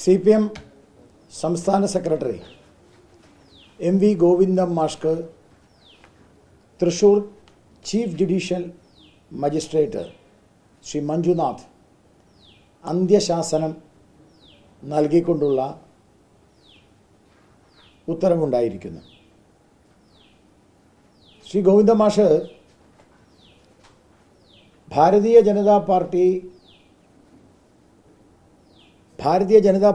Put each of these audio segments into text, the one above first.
CPM സംസ്ഥാന സെക്രട്ടറി MV Govindan മാഷ്ക്ക് Thrissur chief judicial magistrate Shri Manjunath അന്ത്യശാസനം നൽകിക്കൊണ്ടുള്ള ഉത്തരവുണ്ടായിരിക്കുന്നു. ശ്രീ ഗോവിന്ദൻ മാഷ് ഭാരതീയ ജനതാ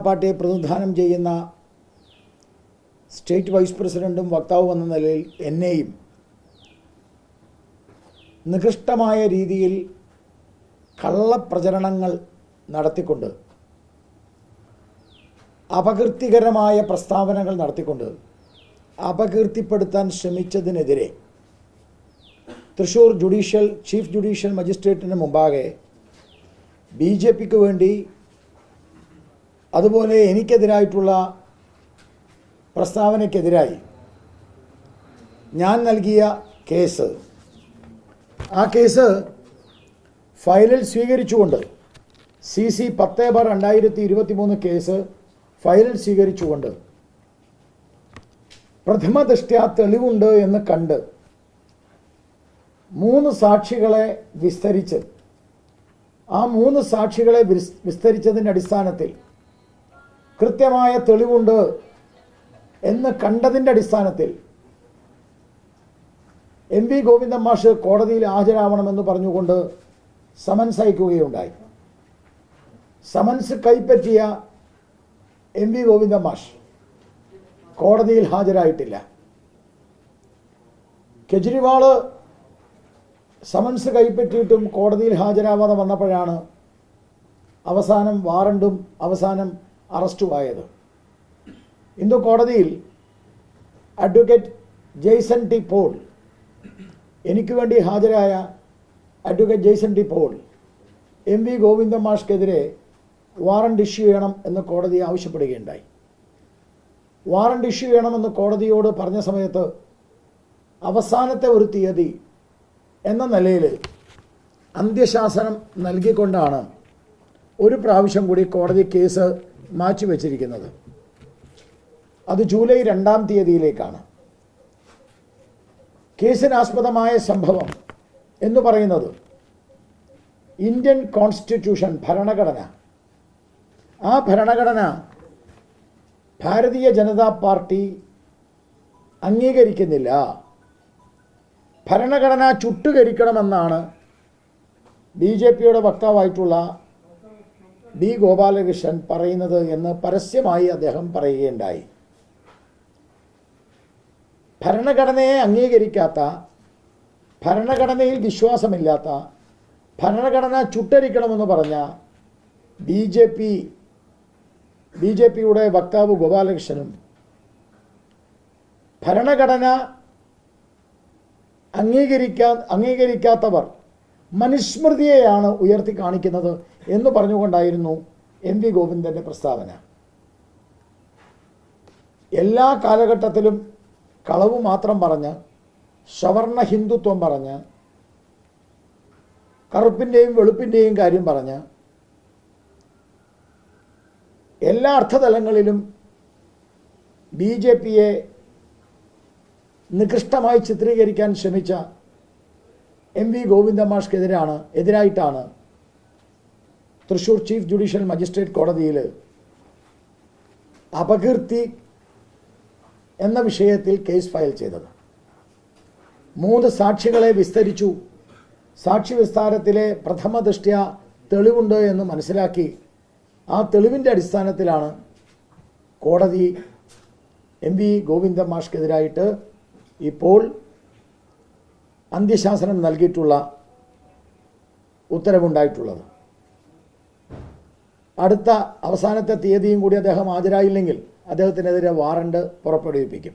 പാർട്ടിയെ പ്രതിനിധാനം ചെയ്യുന്ന സ്റ്റേറ്റ് വൈസ് പ്രസിഡൻറ്റും വക്താവും എന്ന നിലയിൽ എന്നെയും നികൃഷ്ടമായ രീതിയിൽ കള്ളപ്രചരണങ്ങൾ നടത്തിക്കൊണ്ട് അപകീർത്തികരമായ പ്രസ്താവനകൾ നടത്തിക്കൊണ്ട് അപകീർത്തിപ്പെടുത്താൻ ശ്രമിച്ചതിനെതിരെ തൃശൂർ ചീഫ് ജുഡീഷ്യൽ മജിസ്ട്രേറ്റിന് മുമ്പാകെ BJPക്ക് വേണ്ടി അതുപോലെ എനിക്കെതിരായിട്ടുള്ള പ്രസ്താവനയ്ക്കെതിരായി ഞാൻ നൽകിയ കേസ്, ആ കേസ് ഫയലിൽ സ്വീകരിച്ചുകൊണ്ട് CC 10/2023 കേസ് ഫയലിൽ സ്വീകരിച്ചുകൊണ്ട് പ്രഥമ ദൃഷ്ട്യാ തെളിവുണ്ട് എന്ന് കണ്ട് 3 സാക്ഷികളെ വിസ്തരിച്ച് ആ 3 സാക്ഷികളെ വിസ്തരിച്ചതിൻ്റെ അടിസ്ഥാനത്തിൽ കൃത്യമായ തെളിവുണ്ട് എന്ന് കണ്ടതിൻ്റെ അടിസ്ഥാനത്തിൽ MV ഗോവിന്ദൻ മാഷ് കോടതിയിൽ ഹാജരാവണമെന്ന് പറഞ്ഞുകൊണ്ട് സമൻസ് അയക്കുകയുണ്ടായി. സമൻസ് കൈപ്പറ്റിയ MV ഗോവിന്ദൻ മാഷ് കോടതിയിൽ ഹാജരായിട്ടില്ല. കെജ്രിവാൾ സമൻസ് കൈപ്പറ്റിയിട്ടും കോടതിയിൽ ഹാജരാവാതെ വന്നപ്പോഴാണ് അവസാനം വാറണ്ടും അവസാനം അറസ്റ്റുമായത്. ഇന്ന് കോടതിയിൽ അഡ്വക്കേറ്റ് ജെയ്സൺ ടി പോൾ, എനിക്ക് വേണ്ടി ഹാജരായ advocate Jason T Paul MV Govindan മാഷ്ക്കെതിരെ വാറണ്ട് ഇഷ്യൂ ചെയ്യണം എന്ന് കോടതി ആവശ്യപ്പെടുകയുണ്ടായി. വാറണ്ട് ഇഷ്യൂ ചെയ്യണമെന്ന് കോടതിയോട് പറഞ്ഞ സമയത്ത് അവസാനത്തെ ഒരു തീയതി എന്ന നിലയിൽ അന്ത്യശാസനം നൽകിക്കൊണ്ടാണ് ഒരു പ്രാവശ്യം കൂടി കോടതി കേസ് മാറ്റിവെച്ചിരിക്കുന്നത്. അത് ജൂലൈ 2-ാം തീയതിയിലേക്കാണ്. കേസിനാസ്പദമായ സംഭവം എന്ന് പറയുന്നത് ഇന്ത്യൻ കോൺസ്റ്റിറ്റ്യൂഷൻ, ഭരണഘടന, ആ ഭരണഘടന ഭാരതീയ ജനതാ പാർട്ടി അംഗീകരിക്കുന്നില്ല. ഭരണഘടന ചുട്ടുകരിക്കണമെന്നാണ് BJPയുടെ വക്താവായിട്ടുള്ള D. ഗോപാലകൃഷ്ണൻ പറയുന്നത് എന്ന് പരസ്യമായി അദ്ദേഹം പറയുകയുണ്ടായി. ഭരണഘടനയെ അംഗീകരിക്കാത്ത, ഭരണഘടനയിൽ വിശ്വാസമില്ലാത്ത, ഭരണഘടന ചുട്ടരിക്കണമെന്ന് പറഞ്ഞ BJPയുടെ വക്താവ് ഗോപാലകൃഷ്ണനും ഭരണഘടന അംഗീകരിക്കാത്തവർ മനുസ്മൃതിയെയാണ് ഉയർത്തി കാണിക്കുന്നത് എന്ന് പറഞ്ഞുകൊണ്ടായിരുന്നു MV ഗോവിന്ദൻ്റെ പ്രസ്താവന. എല്ലാ കാലഘട്ടത്തിലും കളവ് മാത്രം പറഞ്ഞ്, സവർണ ഹിന്ദുത്വം പറഞ്ഞ്, കറുപ്പിൻ്റെയും വെളുപ്പിൻ്റെയും കാര്യം പറഞ്ഞ്, എല്ലാ അർത്ഥതലങ്ങളിലും BJPയെ നികൃഷ്ടമായി ചിത്രീകരിക്കാൻ ശ്രമിച്ച MV ഗോവിന്ദൻ മാഷ്ക്കെതിരായിട്ടാണ് തൃശൂർ ചീഫ് ജുഡീഷ്യൽ മജിസ്ട്രേറ്റ് കോടതിയിൽ അപകീർത്തി എന്ന വിഷയത്തിൽ കേസ് ഫയൽ ചെയ്തത്. 3 സാക്ഷികളെ വിസ്തരിച്ചു. സാക്ഷി വിസ്താരത്തിലെ പ്രഥമ ദൃഷ്ട്യാ തെളിവുണ്ട് എന്ന് മനസ്സിലാക്കി ആ തെളിവിൻ്റെ അടിസ്ഥാനത്തിലാണ് കോടതി MV ഗോവിന്ദൻ മാഷ്ക്കെതിരായിട്ട് ഇപ്പോൾ അന്ത്യശാസനം നൽകിയിട്ടുള്ള ഉത്തരവുണ്ടായിട്ടുള്ളത്. അടുത്ത അവസാനത്തെ തീയതിയും കൂടി അദ്ദേഹം ഹാജരായില്ലെങ്കിൽ അദ്ദേഹത്തിനെതിരെ വാറണ്ട് പുറപ്പെടുവിപ്പിക്കും.